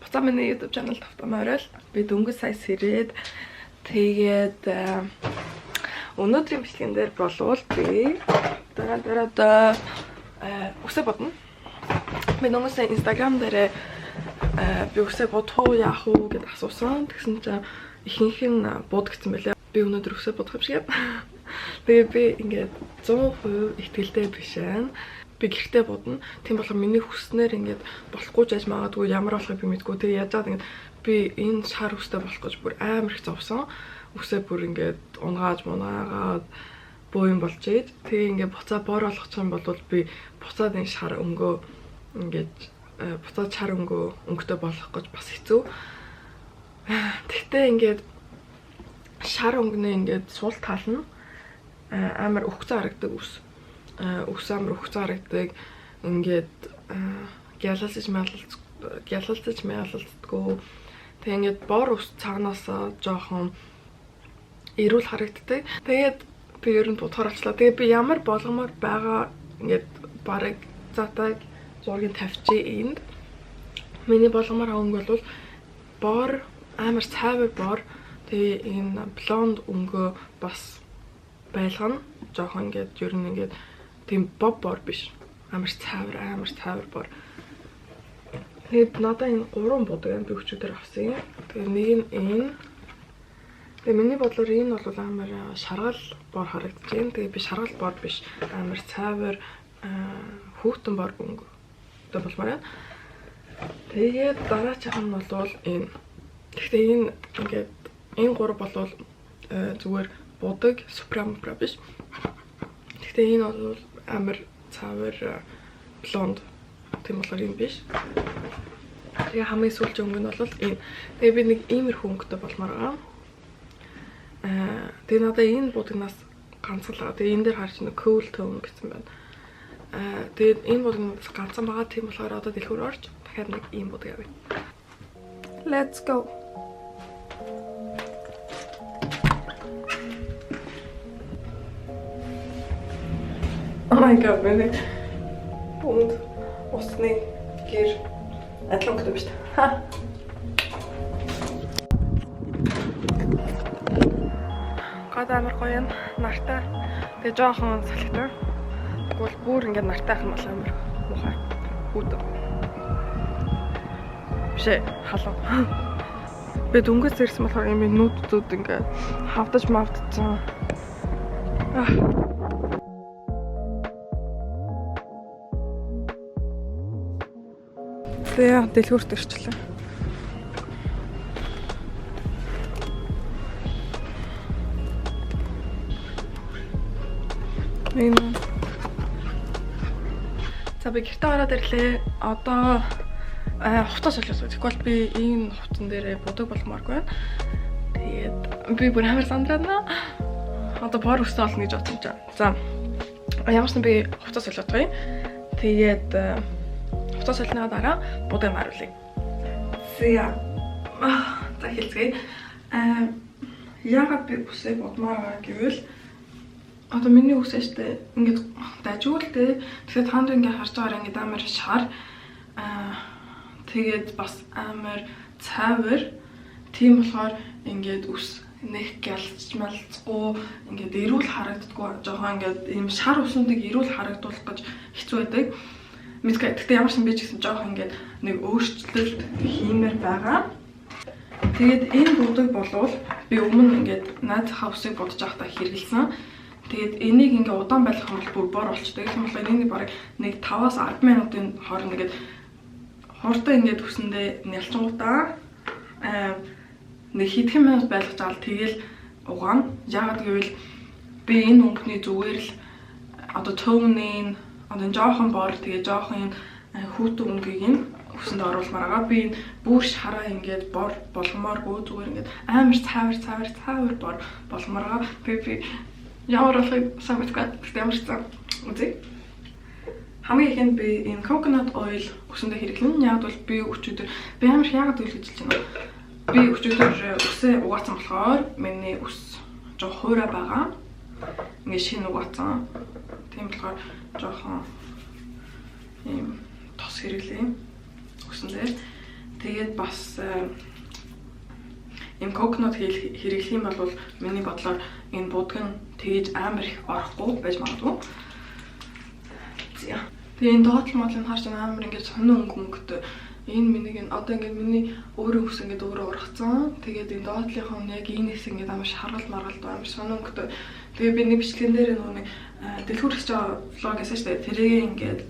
Буцаа миний YouTube channel тавтамаарай л би дөнгөж сая сэрээд тэгээд өнөөдрийн бичлэгэн дээр болвол би дараа үсээ бодно. Би дөнгөж Instagram дээр би үсээ бодох уу яах уу гэдээ асуусан. Тэгсэн чинь ихэнх нь буудагдсан байлаа. Би өнөөдөр үсээ бодох юм шиг. Тэгээд би ингээд 100% итгэлтэй биш байна. Би гэртээ бодно. Тийм болохоор миний хүснээр ингээд болохгүй жааж магадгүй ямар болохыг би мэдгүй. Тэгээ яаж байгаа ингээд би энэ шар үстэй болох гэж бүр амар их зовсон. Үсээ бүр ингээд унгааж мунаагаад боо юм болж ийд. Тэгээ ингээд буцаа бор болгочих юм бол би буцаад энэ шар өнгөө ингээд буцаад шар өнгөтэй болох гэж бас хэцүү. Тэгтээ ингээд шар өнгөнөө ингээд суул таална. Амар өгцөө харагдаг үс. Үс амар өгцөө харагдаг. Ингээд гялалцаж мялалцдаггүй. Тэг ингээд бор ус цаанаас жоохон эрүүл харагддаг. Тэгээд би ер нь бодохоор очлаа. Тэгээд би ямар болгомоор байгаа ингээд барыг затаг зургийг тавьчих энд. Миний болгомоор өнгө бол бор амар цайвар бор. Тэгээ энэ блонд өнгөө бас байлгана. Жохон ингээд ер нь ингээд тийм боб бор биш. Амар цайвар бор. Тэгээд надаа энэ 3 бодог юм би өчигдөр авсан юм. Тэгээ нэг нь энэ. Тэгээ миний бодлоор энэ бол амар шаргал бор харагдаж байна. Тэгээ би шаргал бор биш. Амар цайвар хүүтэн бор өнгөтэй болмоор байна. Тэгээд дараачих нь бол энэ. Гэхдээ энэ ингээд энэ 3 болвол зүгээр будаг Supreme биш. Гэхдээ энэ бол амар цайвар блонд. Тийм болохоор энэ биш. Тэгээ хамгийн сүүлчийн өнгө нь бол энэ. Тэгээ би нэг иймэрхүү өнгөтэй болмоор байгаа. Тэгээ надаа энэ будагнаас ганцлаа. Тэгээ энэ дээр харж нэг cool tone гэсэн байна. Тэгээд энэ будагнаас ганцхан байгаа. Тийм болохоор одоо дэлгүүр орж дахиад нэг ийм будаг авъя. Let's go. Oh my god, миний бүнд усны гэр атлон гэдэг биш. Гад амар гоё юм. Нартай. Тэгээ жоохон салхитай. Тэгвэл бүр ингээд нартай хам бол амар муухай. Хүүтэн. Бишээ халуун. Би дөнгөж ирсэн болохоор юм нүүдүүд ингээд хавдаж мавдсан. Тэгээ дэлгүүрт ирчлээ. Энэ. За би гэртээ ороод ирлээ. Одоо хувцас солиосоо. Тэгвэл би энэ хувцсан дээр будаг болмооргүй байна. Тэгээд би бүр амар сандрана. Одоо бор өстэй олно гэж бодсон чинь. За. Ямар ч би хувцас солиотой. Тэгээд хувцас солиноос дараа будаг маруулъя. За хэлцгээе. Яагаад би үсээ бодмоор байгаа гэвэл одоо миний үсээштэй ингээд дажуултэй. Тэгэхээр танд ингээд харж байгаагаар ингээд амар шар тэгээд бас амар цайвар. Тийм болохоор ингээд үс нэг гялцмалцгүй ингээд эрүүл харагддаггүй. Жохон ингээд ийм шар үсүүдийг эрүүл харагдуулах гэж хэцүү байдаг. Гэхдээ ямар ч юм би ч гэсэн жоох ингээд нэг өөрчлөлт хиймээр байгаа. Тэгээд энэ будаг болвол би өмнө ингээд наадхаа усыг бодож байхдаа хэрэгэлсэн. Тэгээд энийг ингээд удаан байлгах юм бол бүр бор болчтой. Тийм болохоор энийг бараг нэг 5-аас 10 минутын хооронд ингээд хурдан ингээд үсэндээ нялчингуудаа нэг хэдхэн минут байлгаж авал тэгэл угаана. Яагаад гэвэл би энэ өнгөний зүгээр л одоо төвний одоо жоохон бор тэгээ жоохон хүүтэн өнгийг нь үсэнд оруулмаар байгаа. Би энэ бүр шараа ингээд бор болгомооргүй зүгээр ингээд амар цайвар бор болгомоор байгаа. Би ямар болохыг сайн мэдгүй. Гэхдээ ямар ч зам үзье. Хамгийн ихэнд би энэ coconut oil үсэндээ хэрэглэн. Яг бол би өчигдөр яагаад үйл гэж хэлж байна. Би өчигдөр үсээ угаацсан болохоор миний үс жоо хуурай байгаа. Ингээд шинэ угаацсан. Тийм болохоор жоохон ийм тос хэрэглэе үсэндээ. Тэгээд бас ийм коконот хэрэглэх юм бол миний бодлоор энэ будг нь тэгж амар их орохгүй байж магадгүй. Тэгээ энэ доотлол модлыг харж амар ингээд сонин өнгөтэй. Энэ миний одоо ингээд миний өөрөө ус ингээд өөрөө ургацсан. Тэгээд энэ доотлынхаа нь яг энэс ингээд амар шаргал маргалд амар сонин өнгөтэй. Тэгээ би нэг бичлэгэн дээр нэг дэлгүүр хийж байгаа влог хийсэн шүү дээ. Тэрийг ингээд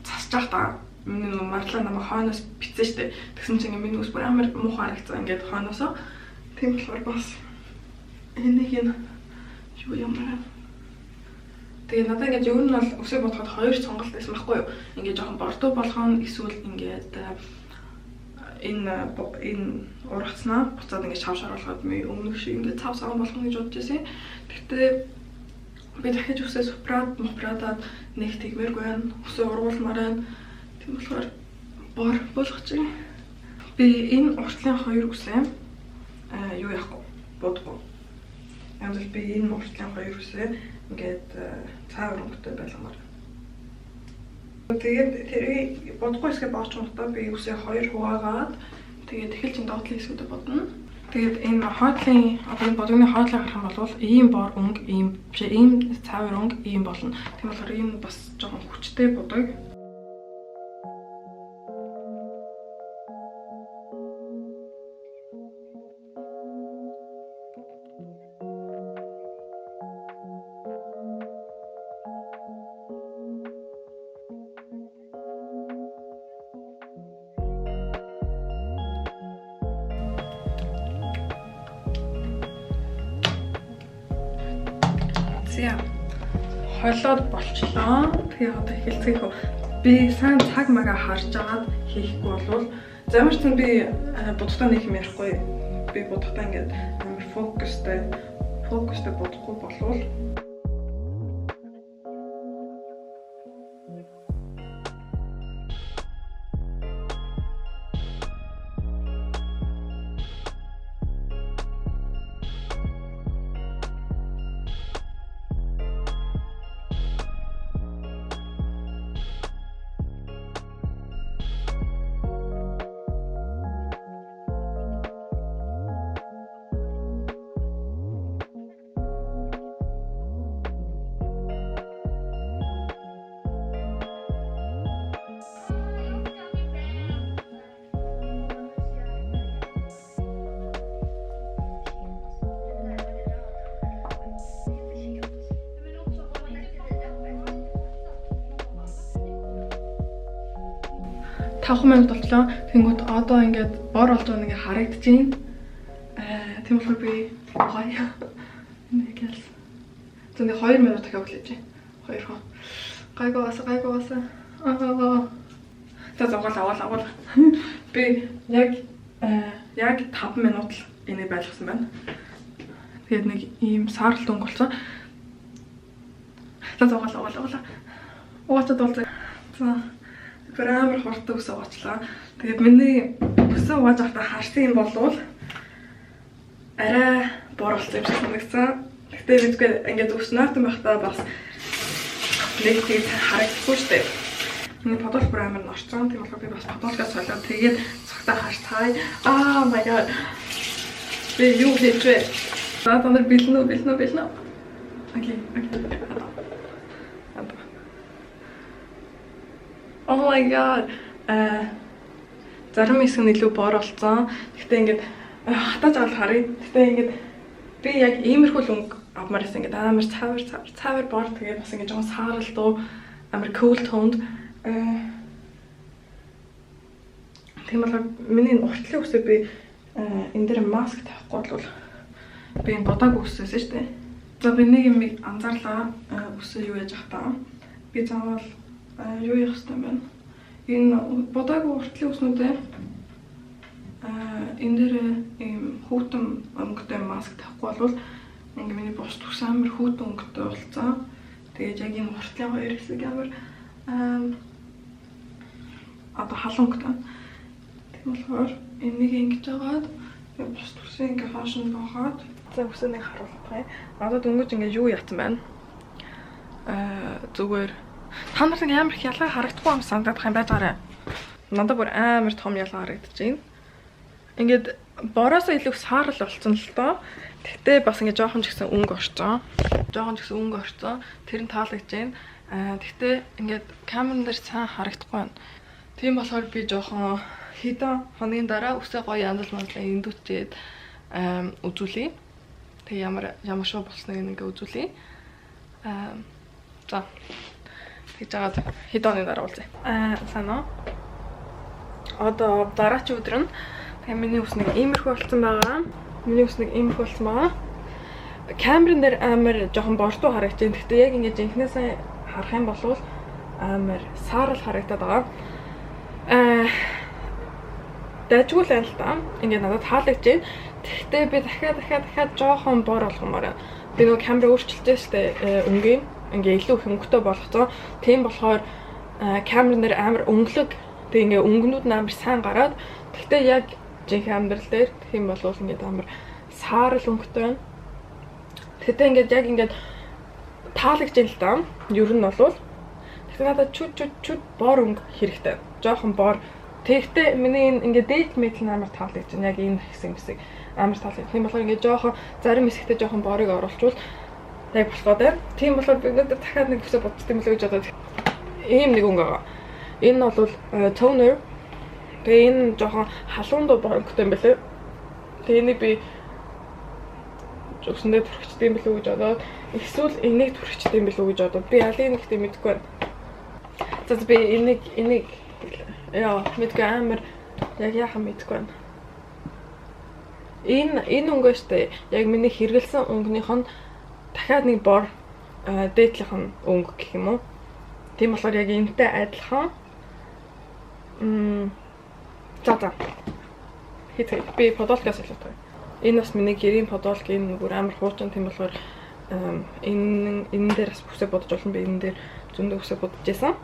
засаж явах та миний марлаа намайг хойноос бицсэн шүү дээ. Тэгсэн чинь миний ус бүр амар муухай харагдсан ингээд хойноосоо. Тийм болохоор бас энийг юу юм бэ? Тэгээ надад ингээд ер нь бол өсөө бодоход хоёр сонголт байсан байхгүй юу? Ингээд жоохон бордоо болгоо эсвэл ингээд энэ ургацнаа буцаад ингээд шав шаруулгаад өмнөх шиг ингээд цав саван болох гэж бодож байсан. Гэхдээ би дахиж өсөө мопрадад нэг тэгмээргүй байна. Өсөө ургуулмаар байна. Тийм болохоор бор болгоч. Би энэ уртлын хоёр үсээ юу яахгүй бодгоо. Амд би энэ уртлын хоёр үсээ ингээд цаавар өнгөтэй байлгамаар. Тэгээд тэрийг бодгоо хэсгээ боочмогтой би үсээ хоёр хуваагаад тэгээд эхэлж энэ доотлын хэсгүүдэд бодно. Тэгээд энэ хойдлын одоо энэ бодгоны хойдлыг харах юм бол ийм бор өнгө, ийм цаавар өнгө ийм болно. Тийм болохоор энэ бас жоохон хүчтэй бодог. Хойлоод болчлоо. Тэгээ одоо эхэлцгээе хөө. Би сайн цаг магаа харж агаад хийхгүй болвол замар ч би будагтаа нэг юм ярихгүй. Би будагтаа ингээд амар фокустай бодохгүй болвол минут болчлоо. Тэнгүүд одоо ингээд бор болж байгаа нэг харагдаж байна. Тийм болохоор би гоё. Нэг ял. Зөв 2 минут дахиад хүлээж. 2 хоо. Гайгоосаа. За авал. Би яг 5 минут л энийг байлгасан байна. Тэгээд нэг ийм сааралт өнгө болсон. За авал. Уучаад бол за амар хурдан өсөө уучлаа. Тэгээд миний өсөө угааж авахта харсан юм болвол арай бор болсон юм шиг санагдсан. Гэхдээ мэдгүй ингээд өснөөртөн байхдаа бас нэг тийм харагдахгүй шүү дээ. Миний подол бүр амар норцсон. Тийм болохоор би бас подолгоо солиод тэгээд цагтаа харцгаая. Oh my god. Би юу хийж вэ? За та нар бэлнэ. Окей. Oh my god. Зарим хэсэг нь илүү бор болсон. Гэхдээ ингээд хатаж авал харъя. Гэхдээ ингээд би яг иймэрхүү л өнгө авмаар байсан. Ингээд амар цаавар бор тэгээд бас ингээд жоохон сааралдуу амар cool toned. Тийм болохоор миний уртлын үсээ би энэ дээр маск тавихгүй бол би энэ бодог үсээсэн шүү дээ. За би нэг юм анзаарлаа. Үсээ юу яаж ах та. Би заавал юу яах вэ бэ? Энэ бодог уртлын үснүүдээ энэ дээр ийм хүүтэн өнгөтэй маск тавихгүй бол ингээ миний бус түс амар хүүтэн өнгөтэй болцсон. Тэгээд яг энэ уртлын хоёр хэсэг амар одоо халуунтай. Тийм болохоор энийг ингэж агаад бус түсээ ингээ хоош нь бохоод за үсээ нэг харуулах бай. Надад өнгөж ингээ юу яатсан байна? Зүгээр Та нарт ингээ амар их ялгаа харагдахгүй юм санагдах юм байж байгаа. Надад бүр амар том ялгаа харагдаж байна. Ингээд бороосоо илүү саарл болцсон л доо. Тэгтээ бас ингээ жоохон ч гэсэн өнгө орцсон. Тэр нь таалагдж байна. Тэгтээ ингээд камерын дээр сайн харагдахгүй байна. Тийм болохоор би жоохон хэдэн хоногийн дараа үсээ гоё янзал манлаа эндүчээд үзүүлье. Тэг ямар шоу болсныг ингээ үзүүлье. За. Тэгж жагаад хэдэн хоногийн дараа уулзъя. Санаа. Одоо дараагийн өдөр нь миний ус нэг иймэрхүү болсон байгаа. Камерын дээр амар жоохон бордуу харагдаж байна. Гэхдээ яг ингээд жинхнээсээ харах юм бол амар саарл харагдаад байгаа. Дайжгүй л байна л та. Ингээд надад таалагдж байна. Гэхдээ би дахиад жоохон бор болгомоор. Би нөгөө камера өөрчилжээ штэ өнгийн. Ингээ илүү их өнгөтэй болгоцсон. Тийм болохоор камерын дээр амар өнгөлөг. Тэг ингээ өнгөнүүд нь амар сайн гараад. Гэхдээ яг жинхэнэ амьдрал дээр тийм бол ингээд амар саарл өнгөтэй байна. Тэгтээ ингээд яг ингээд таалагдж байна л та. Ер нь бол тэгтээ надад чүд бор өнгө хэрэгтэй. Жоохон бор. Тэгтээ миний ингээд дээд мэдл амар таалагдж байна. Яг энэ хэсэг амар таалагдж. Тийм болохоор ингээд жоохон зарим хэсэгтээ жоохон борыг оруулчвал яг болох дээр. Тийм болохоор би надад дахиад нэг хүсэ бодсон юм л гэж бодоод ийм нэг өнгө байгаа. Энэ бол toner. Тэгээ энэ жоохон халуун дуу борогтой юм байлээ. Тэгээ энийг би өсөндөө түрхчтэй юм билүү гэж бодоод эсвэл энийг түрхчтэй юм билүү гэж бодоод би аль нэгтэй мэдэхгүй байна. За би энийг яа мэдгүй амар яг яахан мэдгүй байна. Энэ өнгөө штэ яг миний хэрэгэлсэн өнгөнийх нь дахиад нэг бор дээдлийнх нь өнгө гэх юм уу. Тийм болохоор яг энэтэй адилхан. За. Хитэ би подолкаас илүү таа. Энэ бас миний гэрийн подолк энэ бүр амар хуучин тийм болохоор энэ дээр бас бүсээ бодож болно. Би энэ дээр зөндөө бүсээ бодож байсан.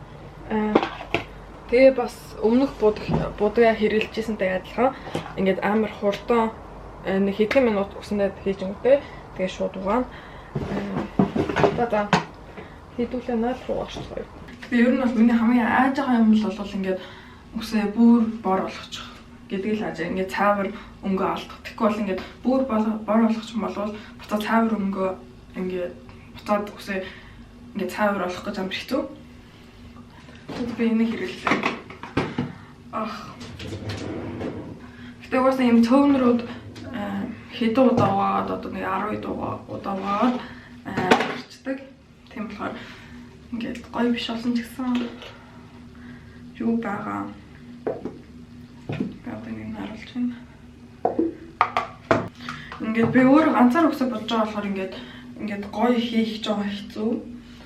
Тэгээ бас өмнөх будгаа хэрэгжилжсэнтэй адилхан ингээд амар хурдан нэг хэдхэн минут үснээд хийж өнгөтэй. Тэгээ шууд угаана. За. Хэдүүлээ наал руу орчихлоо. Тэгээ ер нь бол миний хамгийн айж байгаа юм бол ингээд үсээ бүр бор болгочих гэдгийг л хаажаа. Ингээд цаавар өнгө алдах. Тэгэхгүй бол ингээд бүр бор болгочих юм бол буцаа цаавар өнгө ингээд буцаад үсээ ингээд цаавар болгох гэж амар хэцүү. Тэгвэл би энийг хэрэглэе. Гэтэ угаасаа юм тонерууд хэдэн удаа угаад одоо нэг 12 удаа угаад гарчдаг. Тийм болохоор ингээд гоё биш болсон ч гэсэн юу байгаа. Гадаг нэг харуулж байна. Ингээд би өөрөө ганцаар өсөж бодож байгаа болохоор ингээд гоё хийх жоо хэцүү.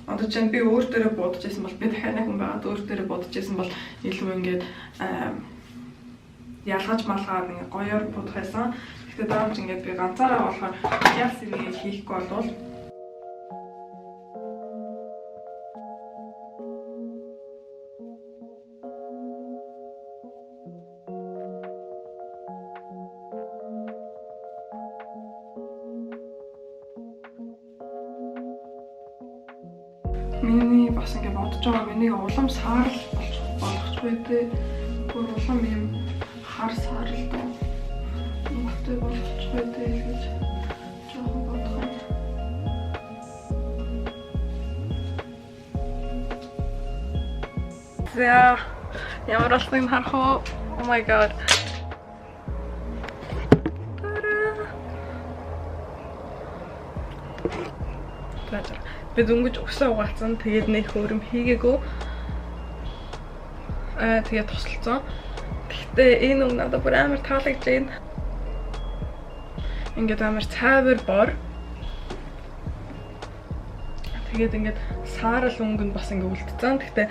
Одоо чинь би өөр дээрээ бодож байсан бол би дахиад нэг хүн байгаад өөр дээрээ бодож байсан бол илүү ингээд ялгаж малгаар ингээд гоёор бодох байсан. Гэхдээ даавч ингээд би ганцаараа болохоор яалс нэг хийхгүй болвол миний бас ингэ бодож байгаа миний улам саарл болгохгүй дээ. Бүр улам юм хар саарл өнгөтэй болгохгүй дээ гэж жоохон бодох юм. За ямар болсныг харах уу? Oh my god. Би дөнгөж өсөө угаалсан. Тэгээд нэг хөрөм хийгээгүй. Тэгээд тусалцсан. Гэхдээ энэ өнгө надад бүр амар таалагдж байна. Ингээд амар цаавар бор. Тэгээд ингээд саарл өнгө нь бас ингээд үлдсэн. Гэхдээ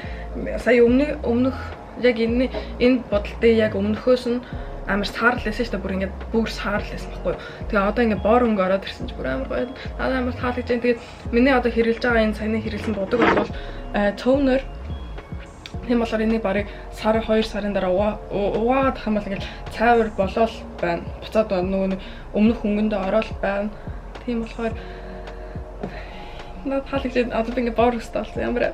сая өмнөх яг энэ бодол дээр яг өмнөхөөс нь амар саарл байсан шүү дээ. Бүр ингээд бүр саарл байсан байхгүй юу. Тэгээ одоо ингээд бор өнгө ороод ирсэн чи бүр амар гоё. Надад амар таалагдж байна. Тэгээд миний одоо хэрэглэж байгаа энэ саяны хэрэглэсэн будаг бол toner. Тийм болохоор энийг барыг сарын 2 сарын дараа угаагаад хам бол ингээд цаавар болол байна. Буцаад нөгөө өмнөх өнгөндөө ороод байна. Тийм болохоор надад таалагдж байна. Одоо ингээд бор өстэй болсон. Ямар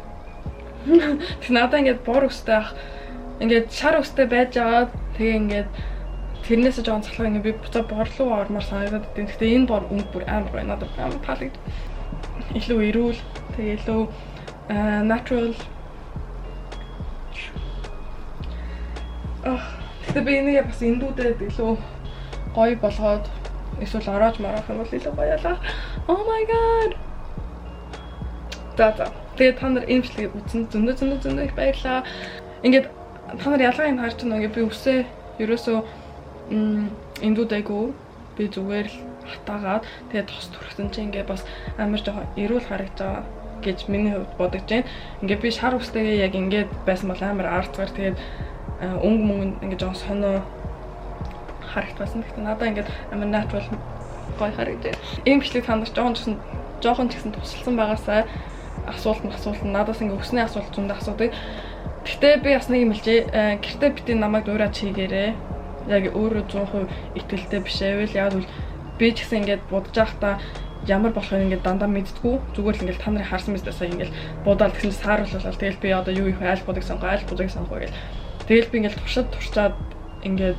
Тэг надаа ингээд бор өстэй ах ингээд шар өстэй байж байгаа. Тэгээ ингээд тэрнээсээ жоон цахлаа ингээд би буцаа бор руу ормоор санагдаад байна. Гэхдээ энэ бор өнгө бүр амар байна. Надад амар таалагдав. Илүү эрүүл, тэгээ илүү natural. Тэгтээ би энийг бас эндүүдэд илүү гоё болгоод эсвэл ороож марах юм бол илүү гоё ялаа. Oh my god. Тэгээд та нар энэ бичлэгийг үзсэн зөндөө их баярлаа. Ингээд та нар ялгааг харж байна уу? Би үсээ ерөөсөө эндүүдээгүй би зүгээр л хатаагаад тэгээд тос түрхсэн чинь ингээд бас амар жоохон эрүүл харагдаж байгаа гэж миний хувьд бодож байна. Ингээд би шар үстэйгээ яг ингээд байсан бол амар арцгаар тэгээд өнгө мөнгөнд ингээд жоохон сонио харагдсан. Гэхдээ надаа ингээд амар natural гоё харагдаж байна. Энэ бичлэг та нарт жоохон ч гэсэн тусалсан байгаасаа асуулт надаас ингээд өснөө асуулт зөндөө асуудаг. Гэхдээ би бас нэг юм хэлжээ. Гэртээ битээ намайг дуурайч хийгээрээ. Яг өөрөө 100% итгэлтэй биш байвал яг л би ч гэсэн ингээд будаж байхдаа ямар болохыг ингээд дандаа мэддэггүй. Зүгээр л ингээд та нарын харсан мэт сая ингээд будаад гэсэн саарууллаа. Тэгэл би одоо юу их айл будаг сонгоо гэл. Тэгэл би ингээд туршаад ингээд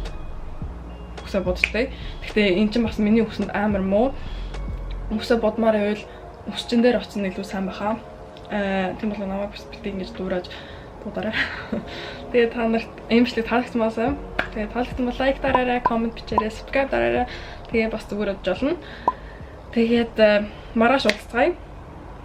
үсээ бодчихлээ. Гэхдээ эн чинь бас миний үсэнд амар муу. Үсээ бодмаар байвал үсчин дээр очсон илүү сайн баха. Тийм бол намайг бас битээ ингээд дуурайж будаарай. Тэгээ та нарт энэ бичлэг таалагдсан байна. Тэгээ таалагдсан бол лайк дараарай, коммент бичээрэй, subscribe дараарай. Тэгээ бас зүгээр бодож олно. Тэгээд маргааш уулзцгаая.